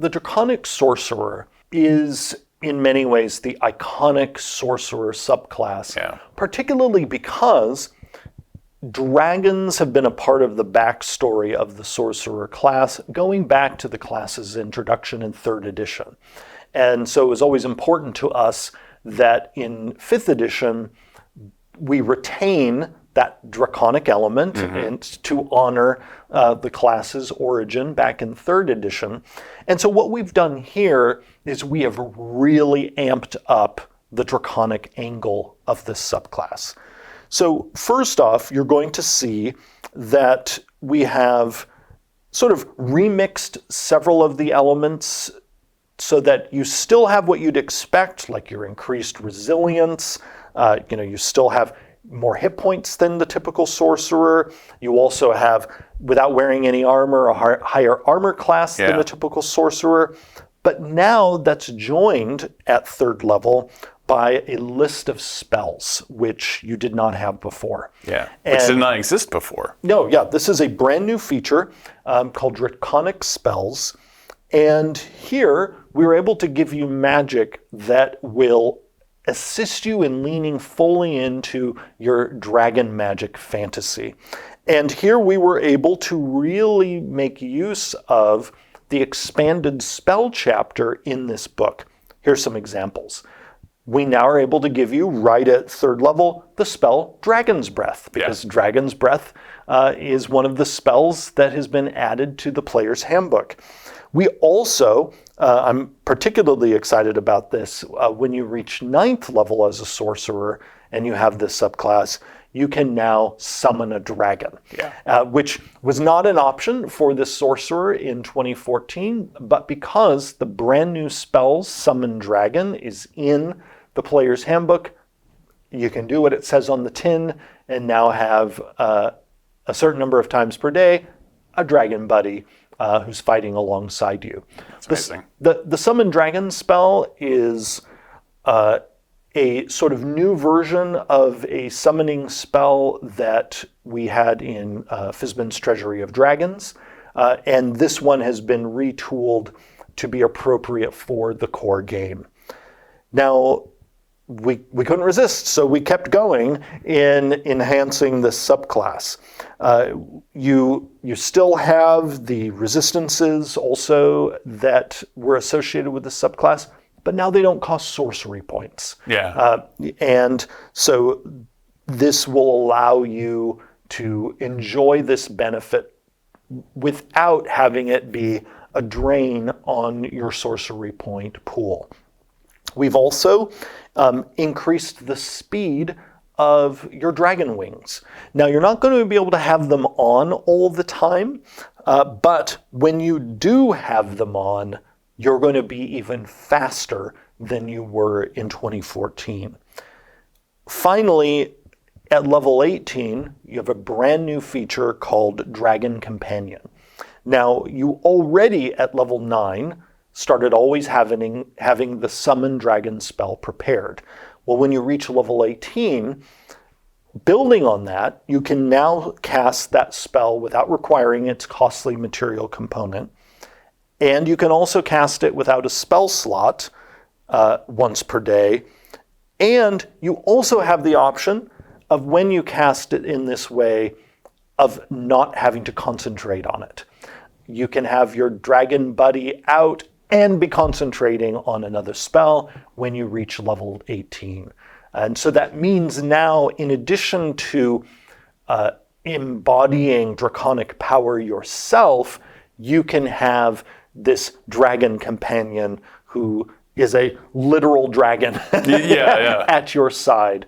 the Draconic Sorcerer is in many ways the iconic sorcerer subclass, particularly because dragons have been a part of the backstory of the sorcerer class, going back to the class's introduction in 3rd edition. And so it was always important to us that in 5th edition, we retain that draconic element and to honor the class's origin back in 3rd edition. And so what we've done here is we have really amped up the draconic angle of this subclass. So first off, you're going to see that we have sort of remixed several of the elements so that you still have what you'd expect, like your increased resilience. You still have more hit points than the typical sorcerer. You also have, without wearing any armor, a higher armor class than the typical sorcerer. But now that's joined at 3rd level by a list of spells, which you did not have before. Yeah, which did not exist before. No, this is a brand new feature called Draconic Spells. And here, we were able to give you magic that will assist you in leaning fully into your dragon magic fantasy. And here we were able to really make use of the expanded spell chapter in this book. Here's some examples. We now are able to give you, right at 3rd level, the spell Dragon's Breath, because Dragon's Breath is one of the spells that has been added to the player's handbook. We also, I'm particularly excited about this, when you reach 9th level as a sorcerer and you have this subclass, you can now summon a dragon, which was not an option for the sorcerer in 2014, but because the brand new spell Summon Dragon is in the player's handbook, you can do what it says on the tin and now have a certain number of times per day a dragon buddy who's fighting alongside you. That's amazing. The Summon Dragon spell is a sort of new version of a summoning spell that we had in Fizban's Treasury of Dragons, and this one has been retooled to be appropriate for the core game. Now, we couldn't resist, so we kept going in enhancing this subclass. You still have the resistances also that were associated with the subclass, but now they don't cost sorcery points. And so this will allow you to enjoy this benefit without having it be a drain on your sorcery point pool. We've also increased the speed of your dragon wings. Now, you're not going to be able to have them on all the time, but when you do have them on, you're going to be even faster than you were in 2014. Finally, at level 18, you have a brand new feature called Dragon Companion. Now, you already at level 9 started always having the Summon Dragon spell prepared. Well, when you reach level 18, building on that, you can now cast that spell without requiring its costly material component. And you can also cast it without a spell slot once per day. And you also have the option of, when you cast it in this way, of not having to concentrate on it. You can have your dragon buddy out and be concentrating on another spell when you reach level 18. And so that means now, in addition to embodying draconic power yourself, you can have this dragon companion who is a literal dragon at your side.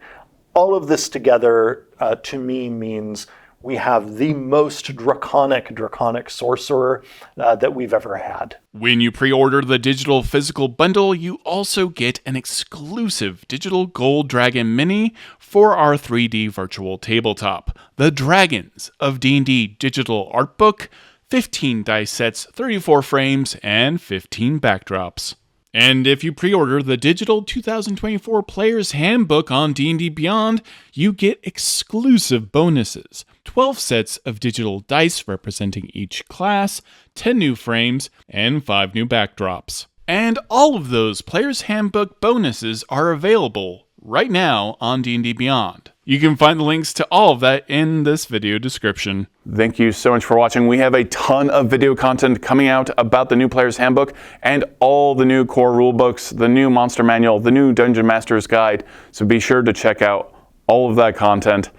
All of this together, to me, means we have the most draconic sorcerer that we've ever had. When you pre-order the digital physical bundle, you also get an exclusive digital gold dragon mini for our 3D virtual tabletop, the Dragons of D&D digital art book, 15 dice sets, 34 frames, and 15 backdrops. And if you pre-order the digital 2024 Player's Handbook on D&D Beyond, you get exclusive bonuses. 12 sets of digital dice representing each class, 10 new frames, and 5 new backdrops. And all of those Player's Handbook bonuses are available right now on D&D Beyond. You can find the links to all of that in this video description. Thank you so much for watching. We have a ton of video content coming out about the new Player's Handbook and all the new Core Rulebooks, the new Monster Manual, the new Dungeon Master's Guide. So be sure to check out all of that content.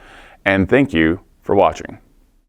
And thank you for watching.